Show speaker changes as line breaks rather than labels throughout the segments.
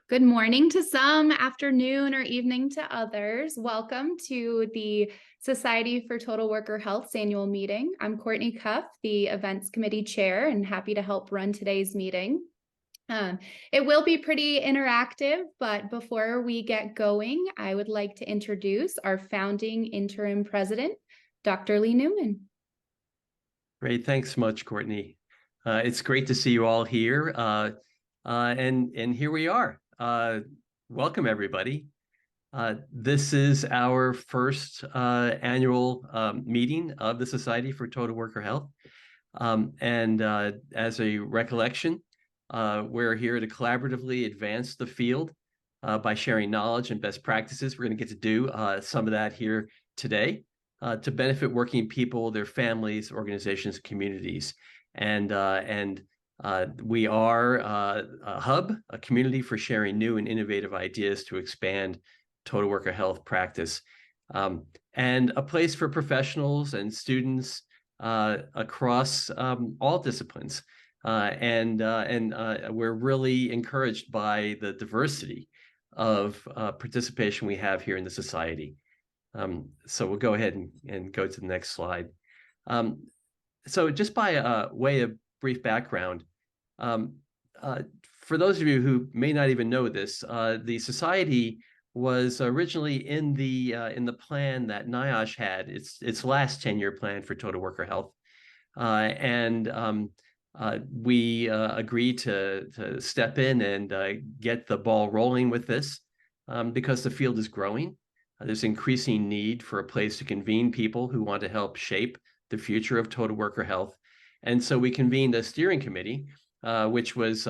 Good morning to some, afternoon or evening to others. Welcome to the Society for Total Worker Health's annual meeting. I'm Courtney Cuff, the Events Committee Chair, and happy to help run today's meeting. It will be pretty interactive, but before we get going, I would like to introduce our founding interim president, Dr. Lee Newman.
Great, thanks so much, Courtney. It's great to see you all here, and here we are. Welcome, everybody. This is our first annual meeting of the Society for Total Worker Health. As a recollection, we're here to collaboratively advance the field by sharing knowledge and best practices. We're going to get to do some of that here today to benefit working people, their families, organizations, communities. We are a hub, a community for sharing new and innovative ideas to expand total worker health practice, and a place for professionals and students across all disciplines. We're really encouraged by the diversity of participation we have here in the society. So we'll go ahead and go to the next slide. So just by way of brief background, for those of you who may not even know this, the society was originally in the plan that NIOSH had, its last 10-year plan for total worker health, we agreed to step in and get the ball rolling with this because the field is growing. There's increasing need for a place to convene people who want to help shape the future of total worker health. And so we convened a steering committee, which was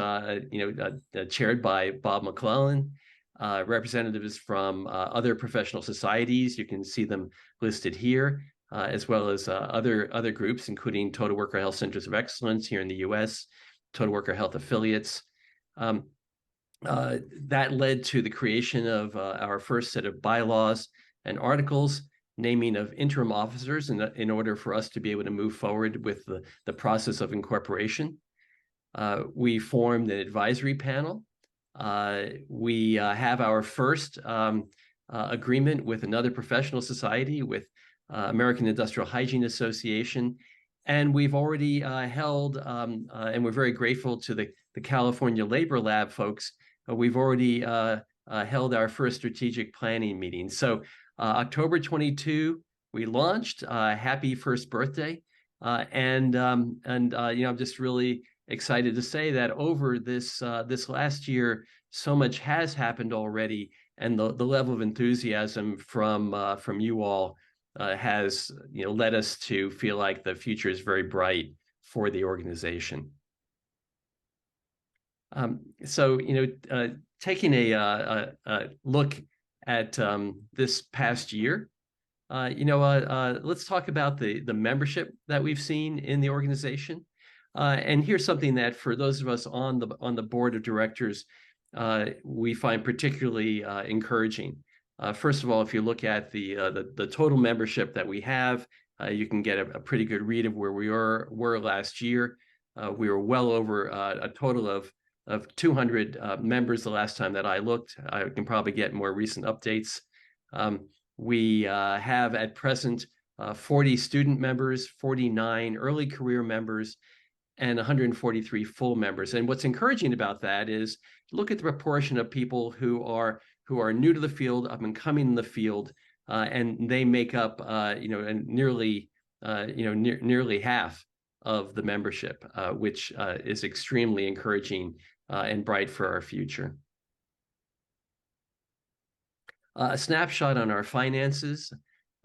chaired by Bob McClellan, representatives from other professional societies. You can see them listed here, as well as other groups, including Total Worker Health Centers of Excellence here in the US, Total Worker Health affiliates. That led to the creation of our first set of bylaws and articles, naming of interim officers in order for us to be able to move forward with the process of incorporation. We formed an advisory panel. We have our first agreement with another professional society, with American Industrial Hygiene Association. And we've already held, and we're very grateful to the California Labor Lab folks, we've already held our first strategic planning meeting. So October 22, we launched. Happy first birthday. I'm just really excited to say that over this last year, so much has happened already, and the level of enthusiasm from you all has led us to feel like the future is very bright for the organization. Taking a look at this past year, let's talk about the membership that we've seen in the organization. And here's something that for those of us on the board of directors, we find particularly encouraging. First of all, if you look at the total membership that we have, you can get a pretty good read of where we were last year. We were well over a total of 200 members the last time that I looked. I can probably get more recent updates. We have at present 40 student members, 49 early career members, and 143 full members. And what's encouraging about that is look at the proportion of people who are new to the field, up and coming in the field, and they make up nearly half of the membership, which is extremely encouraging and bright for our future. A snapshot on our finances.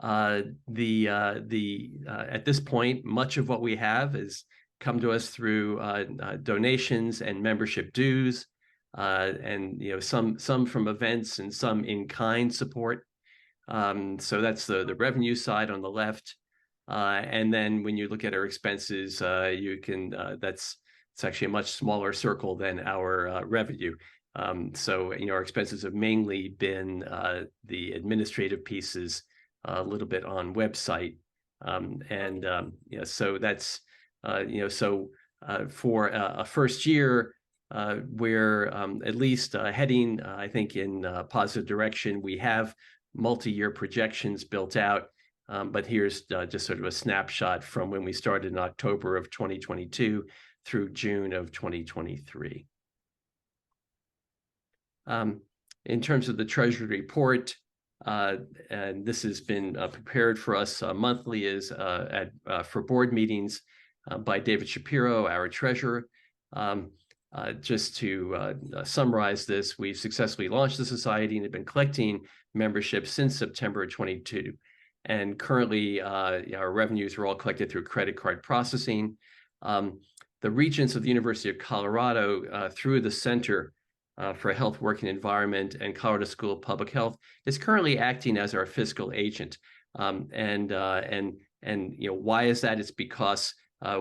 At this point, much of what we have is come to us through donations and membership dues, and some from events and some in-kind support. So that's the revenue side on the left. And then when you look at our expenses, it's actually a much smaller circle than our revenue. So our expenses have mainly been the administrative pieces, a little bit on website, so that's for a first year, we're at least heading, I think, in positive direction. We have multi-year projections built out, but here's just sort of a snapshot from when we started in October of 2022 through June of 2023. In terms of the Treasury report, and this has been prepared for us monthly is for board meetings by David Shapiro, our treasurer. Just to summarize this, we've successfully launched the society and have been collecting membership since September 22. And currently, our revenues are all collected through credit card processing. The Regents of the University of Colorado, through the Center for a Health Working Environment and Colorado School of Public Health, is currently acting as our fiscal agent. And why is that? It's because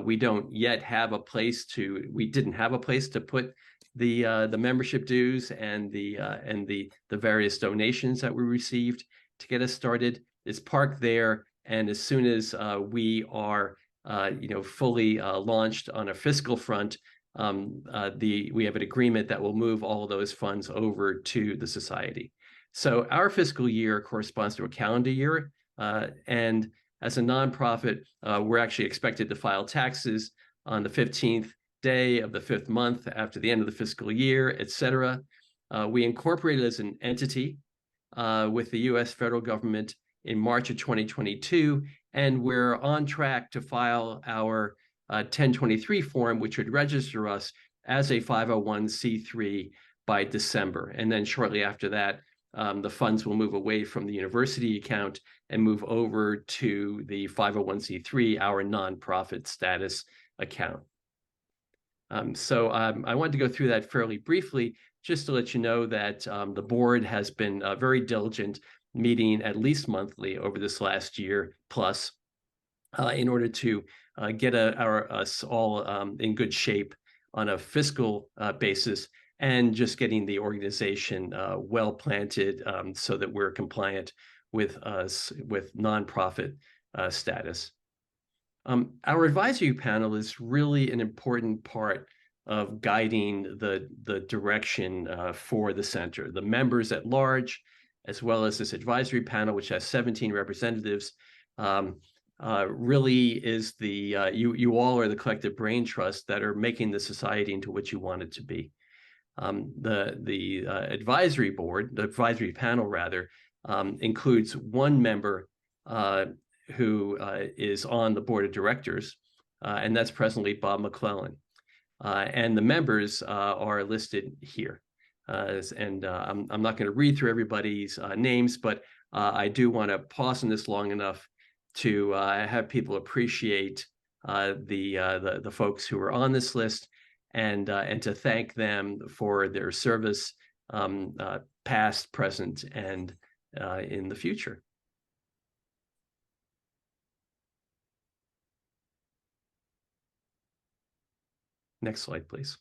we don't yet have a place to. We didn't have a place to put the membership dues and the various donations that we received to get us started. It's parked there, and as soon as we are fully launched on a fiscal front, we have an agreement that will move all of those funds over to the society. So our fiscal year corresponds to a calendar year, and as a nonprofit, we're actually expected to file taxes on the 15th day of the 5th month after the end of the fiscal year, et cetera. We incorporated as an entity with the U.S. federal government in March of 2022, and we're on track to file our 1023 form, which would register us as a 501c3 by December. And then shortly after that, the funds will move away from the university account and move over to the 501c3, our nonprofit status account. So I wanted to go through that fairly briefly, just to let you know that the board has been very diligent, meeting at least monthly over this last year plus, in order to get us all in good shape on a fiscal basis, and just getting the organization well planted so that we're compliant with nonprofit status. Our advisory panel is really an important part of guiding the direction for the center. The members at large, as well as this advisory panel, which has 17 representatives, really is the you all are the collective brain trust that are making the society into what you want it to be. The advisory board, the advisory panel rather, includes one member who is on the board of directors, and that's presently Bob McClellan. And the members are listed here. I'm not going to read through everybody's names, but I do want to pause on this long enough to have people appreciate the folks who are on this list, and to thank them for their service, past, present, and in the future. Next slide, please.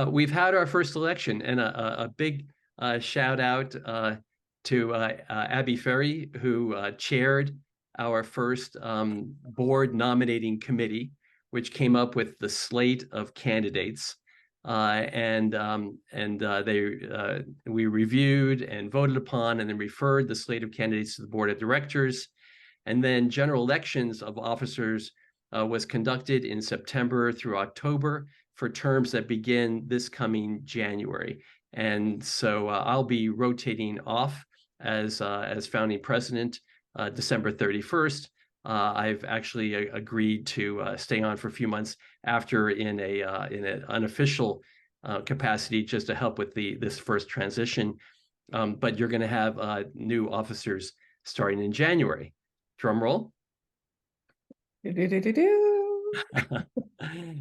We've had our first election, and a big shout out to Abby Ferry, who chaired our first board nominating committee, which came up with the slate of candidates. We reviewed and voted upon and then referred the slate of candidates to the board of directors. And then general elections of officers was conducted in September through October for terms that begin this coming January. And so I'll be rotating off as founding president December 31st. I've actually agreed to stay on for a few months after in an unofficial capacity, just to help with this first transition. But you're going to have new officers starting in January. Drum roll.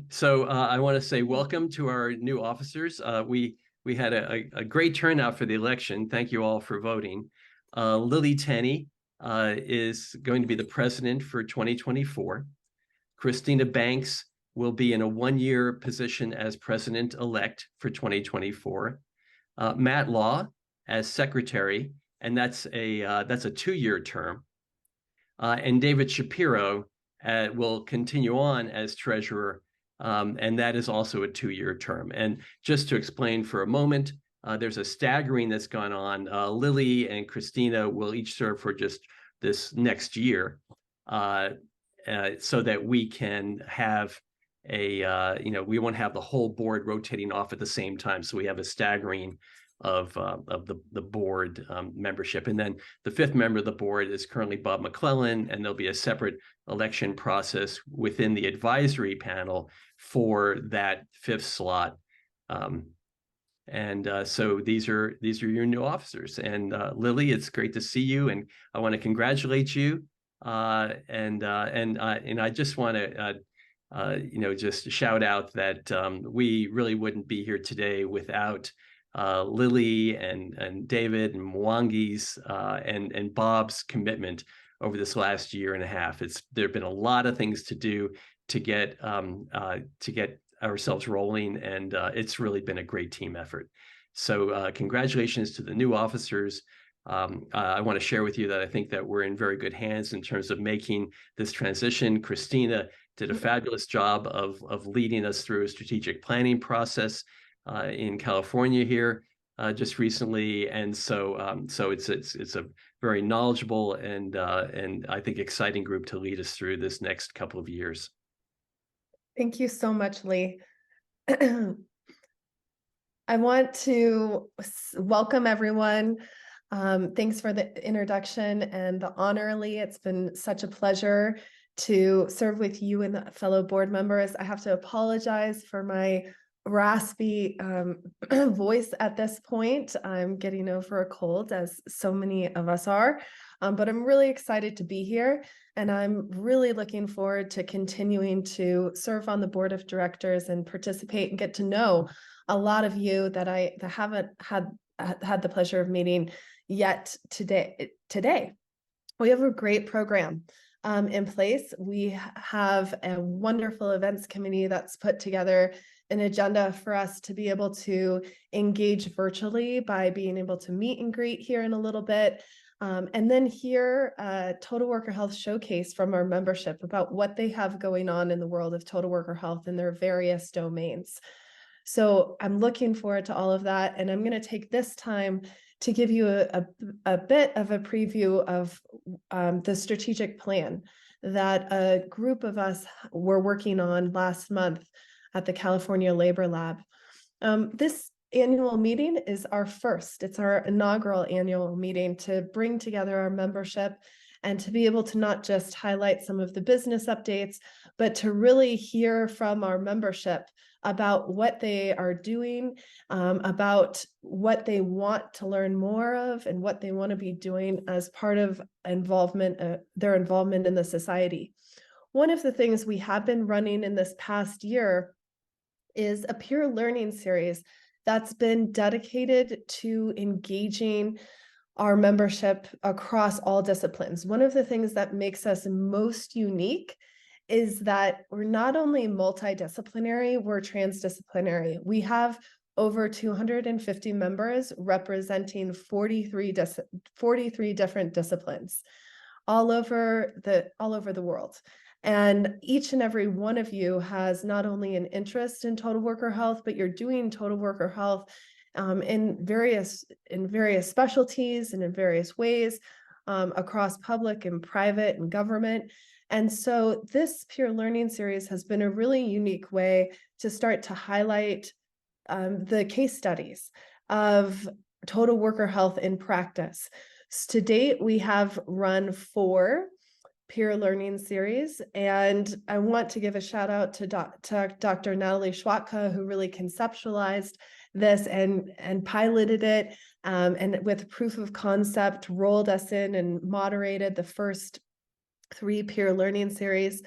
So I want to say welcome to our new officers. We had a great turnout for the election. Thank you all for voting. Lily Tenney is going to be the president for 2024. Christina Banks will be in a one-year position as president-elect for 2024. Matt Law as secretary, and that's a two-year term. And David Shapiro will continue on as treasurer and that is also a 2-year term. And just to explain for a moment, there's a staggering that's gone on. Lily and Christina will each serve for just this next year, so that we can have we won't have the whole board rotating off at the same time. So we have a staggering of the board membership. And then the fifth member of the board is currently Bob McClellan, and there'll be a separate election process within the advisory panel for that fifth slot. So these are your new officers. And Lily, it's great to see you, and I want to congratulate you. And I just want to just shout out that we really wouldn't be here today without Lily and David and Mwangi's and Bob's commitment over this last year and a half. There have been a lot of things to do to get ourselves rolling, and it's really been a great team effort. So congratulations to the new officers. I want to share with you that I think that we're in very good hands in terms of making this transition. Christina did a fabulous job of leading us through a strategic planning process in California here just recently, and so it's a very knowledgeable and I think exciting group to lead us through this next couple of years.
Thank you so much, Lee. I want to welcome everyone. Thanks for the introduction and the honor, Lee. It's been such a pleasure to serve with you and the fellow board members. I have to apologize for my raspy voice at this point. I'm getting over a cold, as so many of us are, but I'm really excited to be here, and I'm really looking forward to continuing to serve on the board of directors and participate and get to know a lot of you that I haven't had the pleasure of meeting yet today. We have a great program in place. We have a wonderful events committee that's put together an agenda for us to be able to engage virtually by being able to meet and greet here in a little bit. And then hear a Total Worker Health showcase from our membership about what they have going on in the world of total worker health in their various domains. So I'm looking forward to all of that. And I'm going to take this time to give you a bit of a preview of the strategic plan that a group of us were working on last month at the California Labor Lab. This annual meeting is it's our inaugural annual meeting to bring together our membership and to be able to not just highlight some of the business updates, but to really hear from our membership about what they are doing, about what they want to learn more of, and what they want to be doing as part of their involvement in the society. One of the things we have been running in this past year is a peer learning series that's been dedicated to engaging our membership across all disciplines. One of the things that makes us most unique is that we're not only multidisciplinary, we're transdisciplinary. We have over 250 members representing 43 different disciplines all over the world. And each and every one of you has not only an interest in total worker health, but you're doing total worker health in various specialties and in various ways across public and private and government. And so this peer learning series has been a really unique way to start to highlight the case studies of total worker health in practice. To date, we have run 4 peer learning series, and I want to give a shout out to Dr. Natalie Schwatka, who really conceptualized this and piloted it, and with proof of concept rolled us in and moderated the first 3 peer learning series.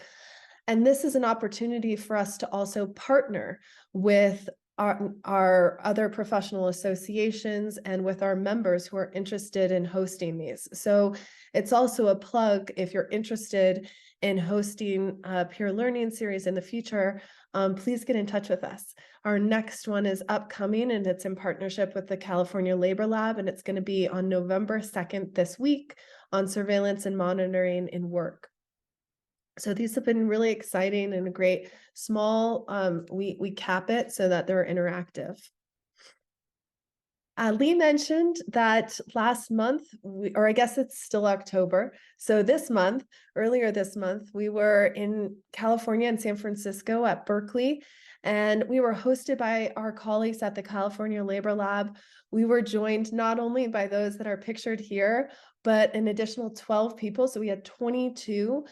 And this is an opportunity for us to also partner with our other professional associations and with our members who are interested in hosting these. So it's also a plug if you're interested in hosting a peer learning series in the future, please get in touch with us. Our next one is upcoming, and it's in partnership with the California Labor Lab, and it's going to be on November 2nd this week on surveillance and monitoring in work. So these have been really exciting and a great small, we cap it so that they're interactive. Lee mentioned that last month, or I guess it's still October. So this month, earlier this month, we were in California and San Francisco at Berkeley, and we were hosted by our colleagues at the California Labor Lab. We were joined not only by those that are pictured here, but an additional 12 people. So we had 22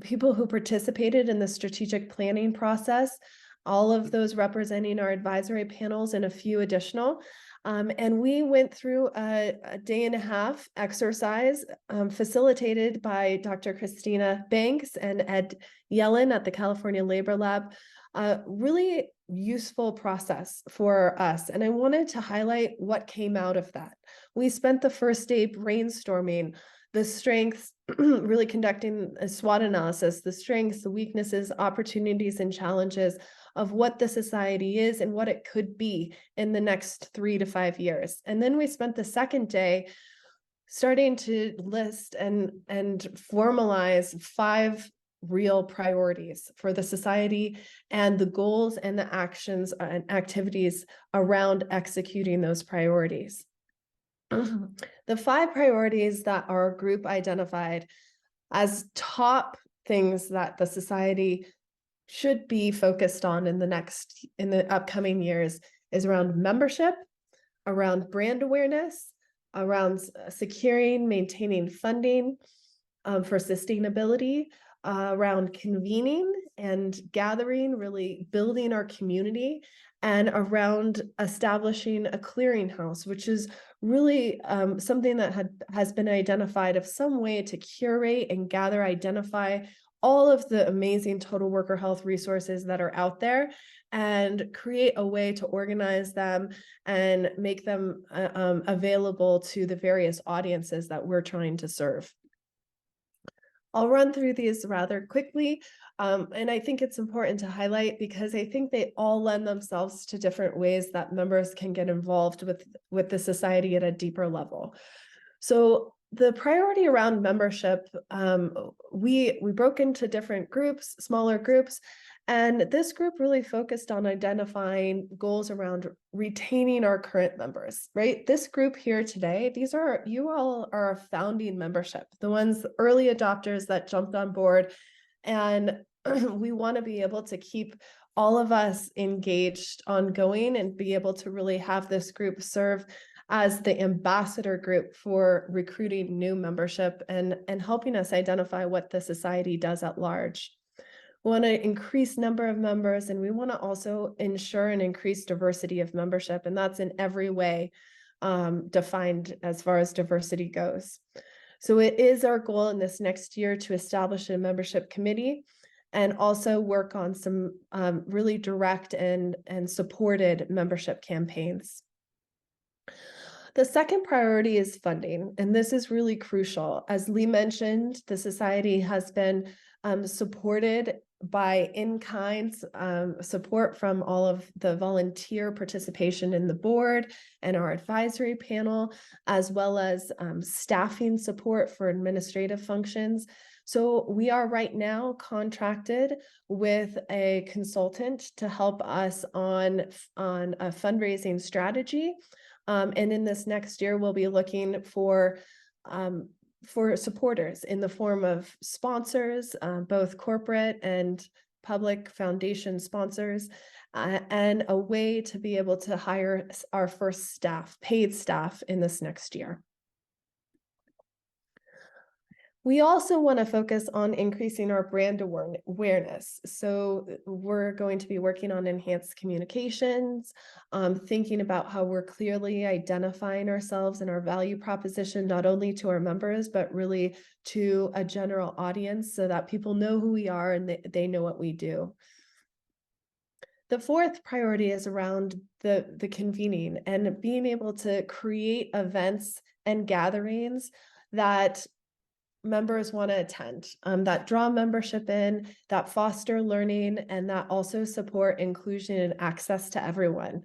people who participated in the strategic planning process, all of those representing our advisory panels and a few additional. And we went through a day and a half exercise facilitated by Dr. Christina Banks and Ed Yellen at the California Labor Lab. Really useful process for us. And I wanted to highlight what came out of that. We spent the first day brainstorming the strengths, really conducting a SWOT analysis, the strengths, the weaknesses, opportunities, and challenges of what the society is and what it could be in the next 3 to 5 years. And then we spent the second day starting to list and formalize 5 real priorities for the society and the goals and the actions and activities around executing those priorities. The 5 priorities that our group identified as top things that the society should be focused on in the upcoming years is around membership, around brand awareness, around securing, maintaining funding for sustainability, around convening and gathering, really building our community, and around establishing a clearinghouse, which is really something that has been identified of some way to curate and gather, identify all of the amazing total worker health resources that are out there and create a way to organize them and make them available to the various audiences that we're trying to serve. I'll run through these rather quickly, and I think it's important to highlight because I think they all lend themselves to different ways that members can get involved with the society at a deeper level. So the priority around membership, we broke into different groups, smaller groups, and this group really focused on identifying goals around retaining our current members, right? This group here today, you all are a founding membership, the ones early adopters that jumped on board. And we want to be able to keep all of us engaged ongoing and be able to really have this group serve as the ambassador group for recruiting new membership and helping us identify what the society does at large. We want to increase number of members, and we want to also ensure an increased diversity of membership, and that's in every way defined as far as diversity goes. So it is our goal in this next year to establish a membership committee and also work on some really direct and supported membership campaigns. The second priority is funding, and this is really crucial. As Lee mentioned, the society has been supported by in-kind support from all of the volunteer participation in the board and our advisory panel, as well as staffing support for administrative functions. So we are right now contracted with a consultant to help us on a fundraising strategy. And in this next year, we'll be looking for supporters in the form of sponsors, both corporate and public foundation sponsors, and a way to be able to hire our first staff, paid staff, in this next year. We also want to focus on increasing our brand awareness. So we're going to be working on enhanced communications, thinking about how we're clearly identifying ourselves and our value proposition, not only to our members, but really to a general audience so that people know who we are and they know what we do. The fourth priority is around the convening and being able to create events and gatherings that members want to attend, that draw membership in, that foster learning, and that also support inclusion and access to everyone.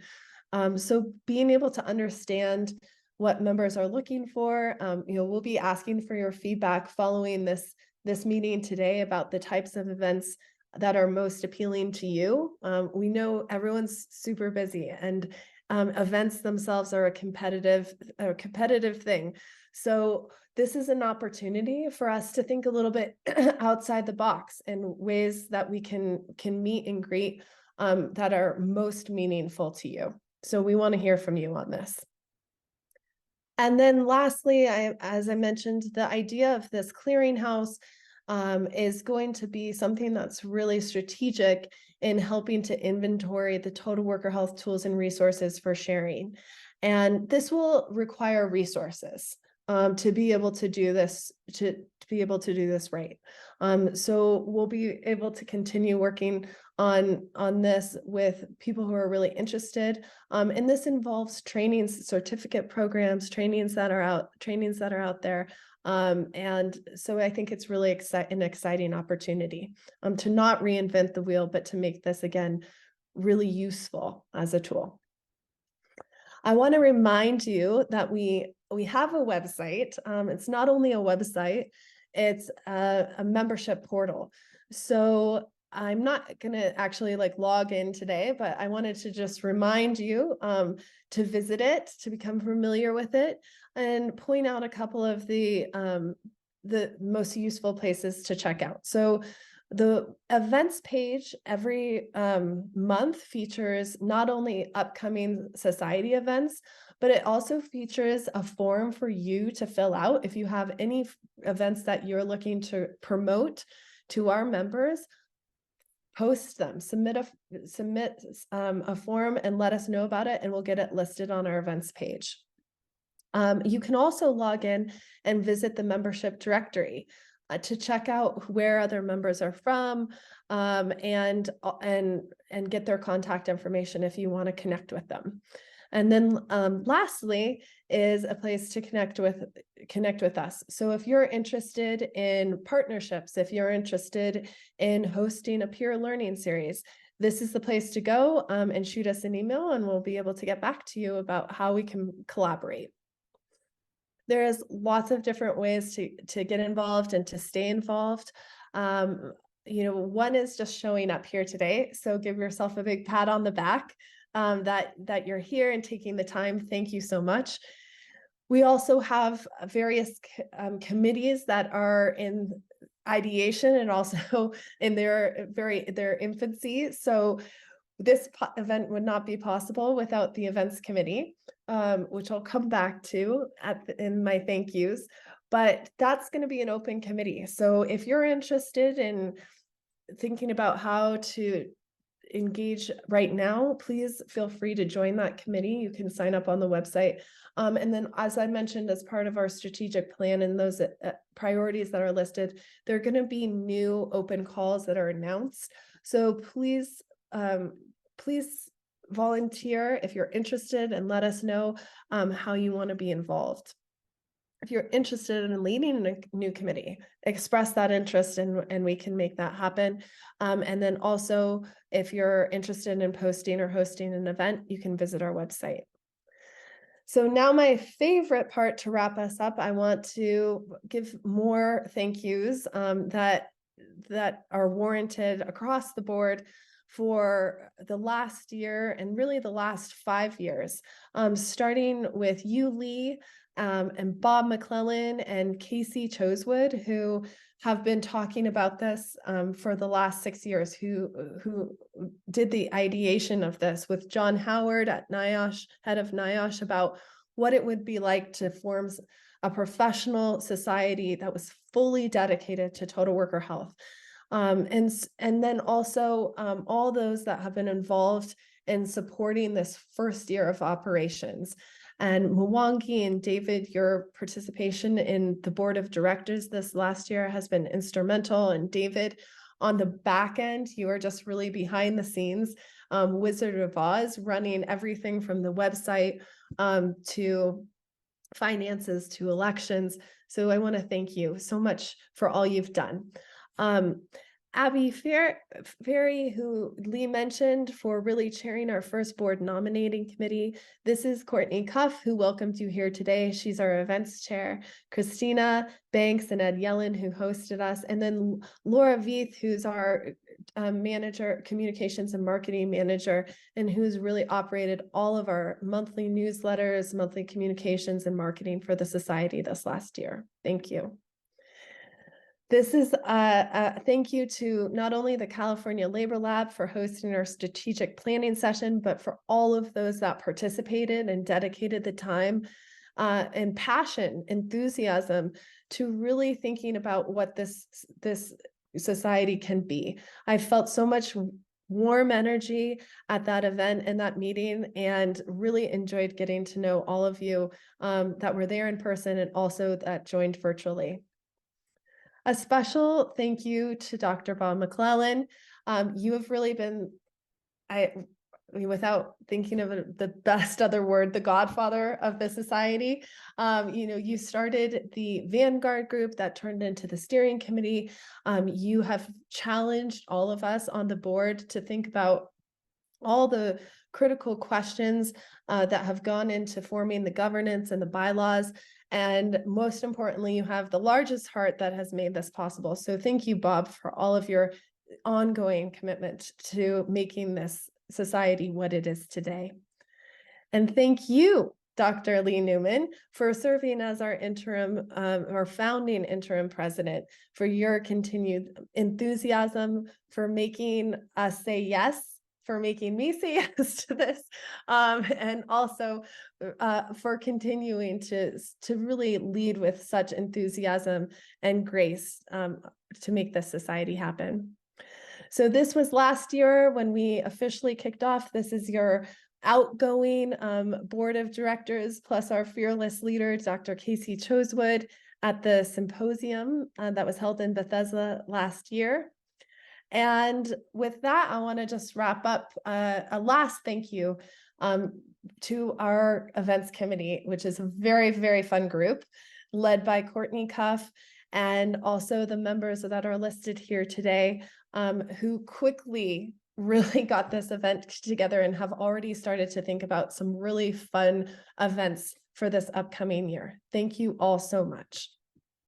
So being able to understand what members are looking for, we'll be asking for your feedback following this this meeting today about the types of events that are most appealing to you. We know everyone's super busy, and events themselves are a competitive thing. So this is an opportunity for us to think a little bit outside the box in ways that we can meet and greet that are most meaningful to you. So we want to hear from you on this. And then lastly, as I mentioned, the idea of this clearinghouse is going to be something that's really strategic in helping to inventory the total worker health tools and resources for sharing. And this will require resources to be able to do this, to be able to do this right. So we'll be able to continue working on this with people who are really interested. And this involves trainings, certificate programs, trainings that are out there. And so I think it's really an exciting opportunity to not reinvent the wheel, but to make this again really useful as a tool. I want to remind you that we have a website. It's not only a website, it's a membership portal. So I'm not going to actually log in today, but I wanted to just remind you to visit it, to become familiar with it, and point out a couple of the most useful places to check out. So the events page every month features not only upcoming society events, but it also features a form for you to fill out if you have any events that you're looking to promote to our members. Post them, submit a form and let us know about it, and we'll get it listed on our events page. You can also log in and visit the membership directory to check out where other members are from, and get their contact information if you want to connect with them. And then lastly is a place to connect with us. So if you're interested in partnerships, if you're interested in hosting a peer learning series, this is the place to go, and shoot us an email, and we'll be able to get back to you about how we can collaborate. There is lots of different ways to get involved and to stay involved. One is just showing up here today. So give yourself a big pat on the back that you're here and taking the time. Thank you so much. We also have various committees that are in ideation and also in their infancy. So this event would not be possible without the events committee, which I'll come back to in my thank yous, but that's going to be an open committee. So if you're interested in thinking about how to engage right now, please feel free to join that committee. You can sign up on the website. And then, as I mentioned, as part of our strategic plan and those priorities that are listed, there are going to be new open calls that are announced. So please volunteer if you're interested, and let us know how you want to be involved. If you're interested in leading a new committee, express that interest, and we can make that happen. And then also, if you're interested in posting or hosting an event, you can visit our website. So now my favorite part to wrap us up, I want to give more thank yous that are warranted across the board for the last year and really the last 5 years, starting with you, Lee, and Bob McClellan and Casey Chosewood, who have been talking about this for the last 6 years, who did the ideation of this with John Howard at NIOSH, head of NIOSH, about what it would be like to form a professional society that was fully dedicated to total worker health. And then also all those that have been involved in supporting this first year of operations. And Mwangi and David, your participation in the board of directors this last year has been instrumental. And David, on the back end, you are just really behind the scenes, Wizard of Oz, running everything from the website to finances to elections. So I want to thank you so much for all you've done. Abby Ferry, who Lee mentioned, for really chairing our first board nominating committee. This is Courtney Cuff, who welcomed you here today. She's our events chair. Christina Banks and Ed Yellen, who hosted us. And then Laura Veith, who's our manager, communications and marketing manager, and who's really operated all of our monthly newsletters, monthly communications and marketing for the society this last year. Thank you. This is a thank you to not only the California Labor Lab for hosting our strategic planning session, but for all of those that participated and dedicated the time and passion, enthusiasm to really thinking about what this society can be. I felt so much warm energy at that event and that meeting, and really enjoyed getting to know all of you that were there in person and also that joined virtually. A special thank you to Dr. Bob McClellan. You have really been, without thinking of the best other word, the godfather of the society. You started the Vanguard group that turned into the steering committee. You have challenged all of us on the board to think about all the critical questions that have gone into forming the governance and the bylaws. And most importantly, you have the largest heart that has made this possible. So thank you, Bob, for all of your ongoing commitment to making this society what it is today. And thank you, Dr. Lee Newman, for serving as our interim, our founding interim president, for your continued enthusiasm, for making us say yes, for making me say yes to this, and also for continuing to really lead with such enthusiasm and grace to make this society happen. So this was last year when we officially kicked off. This is your outgoing board of directors, plus our fearless leader, Dr. Casey Chosewood, at the symposium that was held in Bethesda last year. And with that, I want to just wrap up a last thank you to our events committee, which is a very, very fun group led by Courtney Cuff, and also the members that are listed here today, who quickly really got this event together and have already started to think about some really fun events for this upcoming year. Thank you all so much.